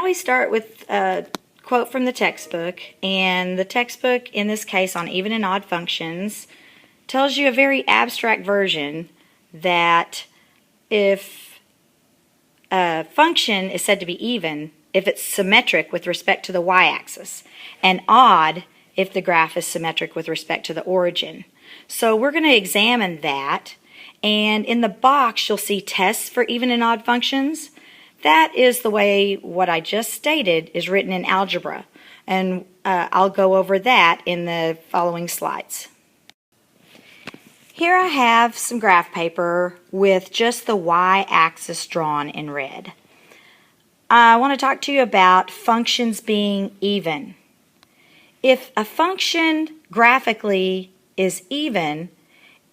always start with a quote from the textbook, and the textbook, in this case on even and odd functions, tells you a very abstract version that if a function is said to be even if it's symmetric with respect to the y-axis, and odd if the graph is symmetric with respect to the origin. So we're going to examine that, and in the box you'll see tests for even and odd functions. That is the way what I just stated is written in algebra, and I'll go over that in the following slides. Here I have some graph paper with just the y-axis drawn in red. I want to talk to you about functions being even. If a function graphically is even,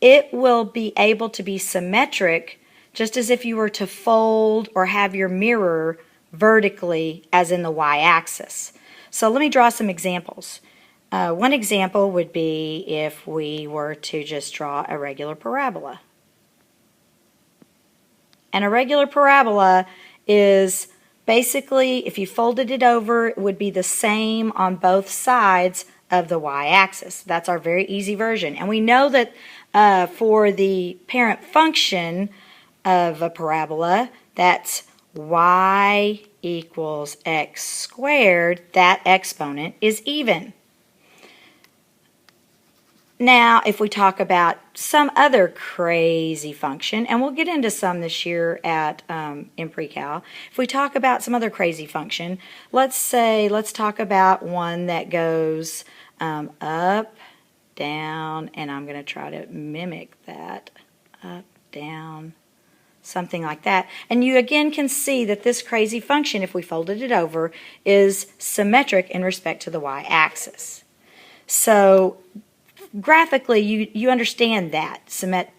it will be able to be symmetric just as if you were to fold or have your mirror vertically as in the y-axis. So let me draw some examples. One example would be if we were to just draw a regular parabola. And a regular parabola is basically, if you folded it over, it would be the same on both sides of the y-axis. That's our very easy version. And we know that for the parent function of a parabola, that's y equals x squared, that exponent is even. Now, if we talk about some other crazy function, and we'll get into some this year at in pre-cal, if we talk about some other crazy function, let's talk about one that goes up, down, and I'm going to try to mimic that, up, down, something like that. And you again can see that this crazy function, if we folded it over, is symmetric in respect to the y-axis. So graphically, you understand that,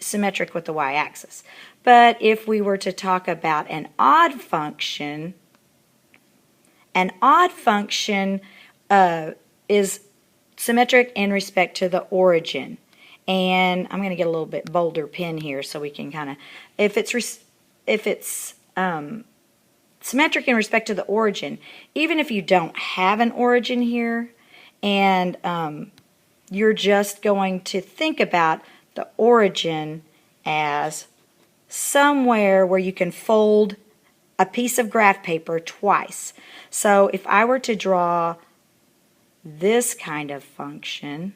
symmetric with the y-axis. But if we were to talk about an odd function is symmetric in respect to the origin. And I'm going to get a little bit bolder pen here so we can kind of, if it's symmetric in respect to the origin, even if you don't have an origin here, and you're just going to think about the origin as somewhere where you can fold a piece of graph paper twice. So if I were to draw this kind of function,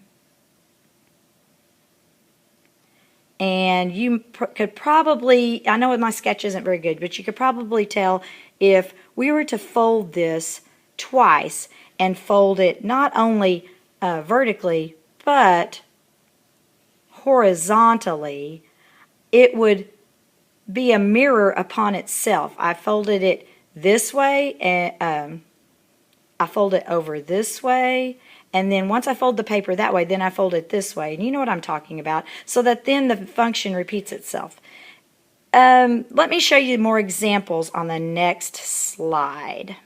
and you could probably, I know my sketch isn't very good, but you could probably tell if we were to fold this twice and fold it not only vertically but horizontally, it would be a mirror upon itself. I folded it this way, and I fold it over this way, and then once I fold the paper that way, then I fold it this way, and you know what I'm talking about, so that then the function repeats itself. Let me show you more examples on the next slide.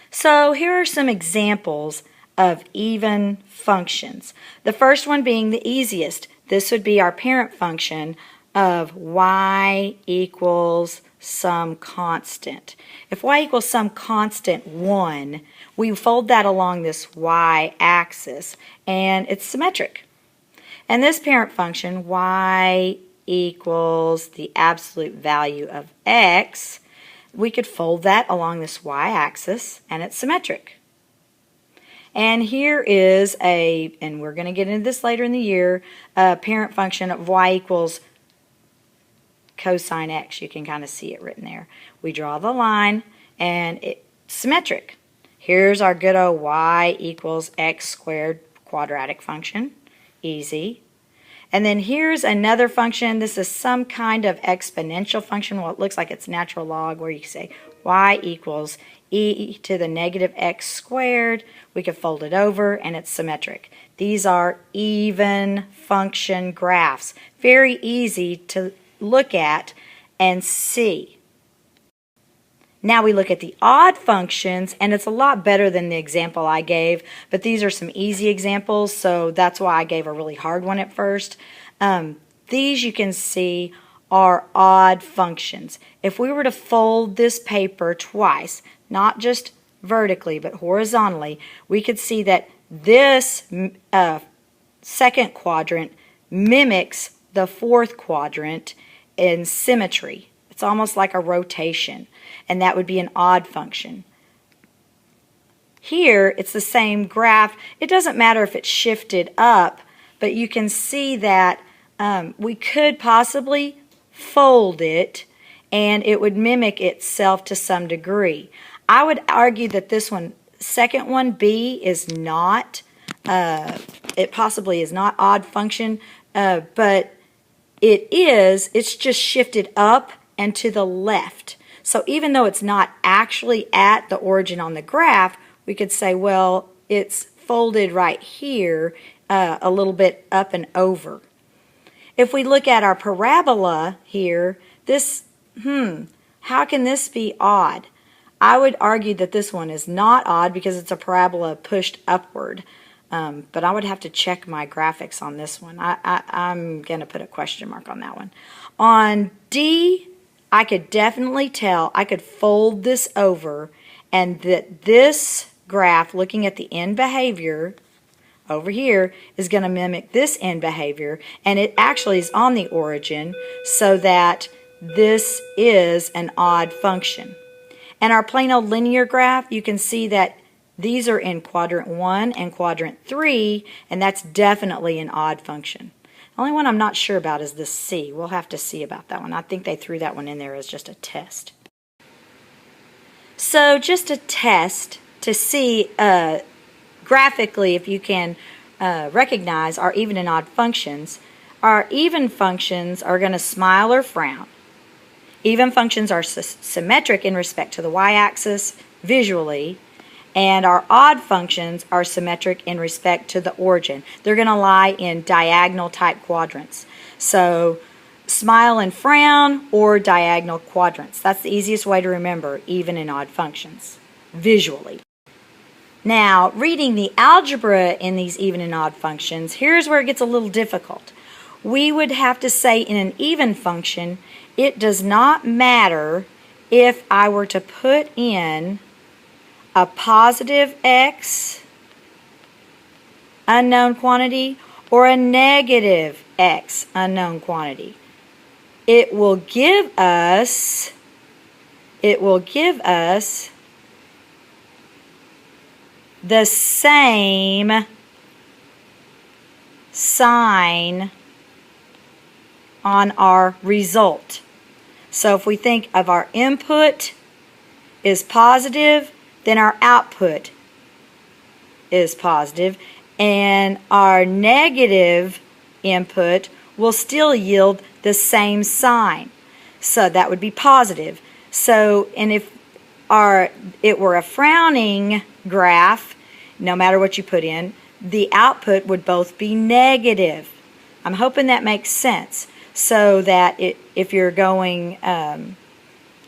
So here are some examples of even functions. The first one being the easiest. This would be our parent function of y equals some constant. If y equals some constant 1, we fold that along this y-axis, and it's symmetric. And this parent function, y equals the absolute value of x, we could fold that along this y-axis, and it's symmetric. And here is and we're going to get into this later in the year, a parent function of y equals cosine x. You can kind of see it written there. We draw the line, and it's symmetric. Here's our good old y equals x squared quadratic function. Easy. And then here's another function. This is some kind of exponential function. Well, it looks like it's natural log, where you say y equals e to the negative x squared. We could fold it over, and it's symmetric. These are even function graphs. Very easy to look at and see. Now we look at the odd functions, and it's a lot better than the example I gave, but these are some easy examples, so that's why I gave a really hard one at first. These you can see are odd functions. If we were to fold this paper twice, not just vertically but horizontally, we could see that this second quadrant mimics the fourth quadrant in symmetry. It's almost like a rotation, and that would be an odd function. Here, it's the same graph. It doesn't matter if it's shifted up, but you can see that we could possibly fold it and it would mimic itself to some degree. I would argue that this one, second one, B, is not, it possibly is not odd function, but it's just shifted up and to the left. So even though it's not actually at the origin on the graph, we could say, well, it's folded right here a little bit up and over. If we look at our parabola here, this, how can this be odd? I would argue that this one is not odd because it's a parabola pushed upward. But I would have to check my graphics on this one. I'm going to put a question mark on that one. On D, I could definitely tell, I could fold this over, and that this graph, looking at the end behavior over here, is going to mimic this end behavior, and it actually is on the origin, so that this is an odd function. And our plano linear graph, you can see that these are in quadrant 1 and quadrant 3, and that's definitely an odd function. The only one I'm not sure about is this C. We'll have to see about that one. I think they threw that one in there as just a test. So just a test to see graphically if you can recognize our even and odd functions. Our even functions are going to smile or frown. Even functions are symmetric in respect to the y-axis visually, and our odd functions are symmetric in respect to the origin. They're going to lie in diagonal type quadrants. So smile and frown or diagonal quadrants. That's the easiest way to remember even and odd functions visually. Now, reading the algebra in these even and odd functions, here's where it gets a little difficult. We would have to say in an even function, it does not matter if I were to put in a positive x unknown quantity or a negative x unknown quantity. It will give us the same sign on our result. So if we think of our input is positive, then our output is positive, and our negative input will still yield the same sign. So that would be positive. So, and if it were a frowning graph, no matter what you put in, the output would both be negative. I'm hoping that makes sense. So that if you're going,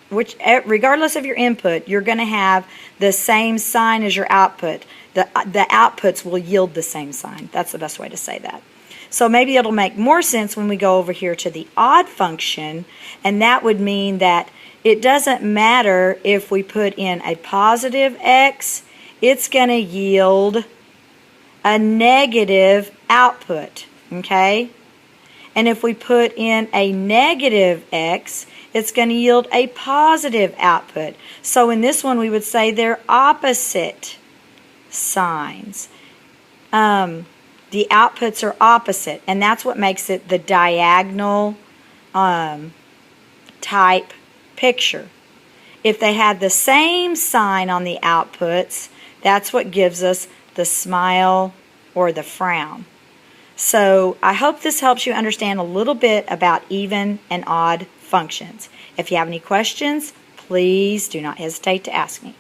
regardless of your input, you're going to have the same sign as your output. The outputs will yield the same sign. That's the best way to say that. So maybe it'll make more sense when we go over here to the odd function, and that would mean that it doesn't matter if we put in a positive x, it's going to yield a negative output, okay? And if we put in a negative x, it's going to yield a positive output. So in this one, we would say they're opposite signs. The outputs are opposite, and that's what makes it the diagonal type picture. If they had the same sign on the outputs, that's what gives us the smile or the frown. So I hope this helps you understand a little bit about even and odd functions. If you have any questions, please do not hesitate to ask me.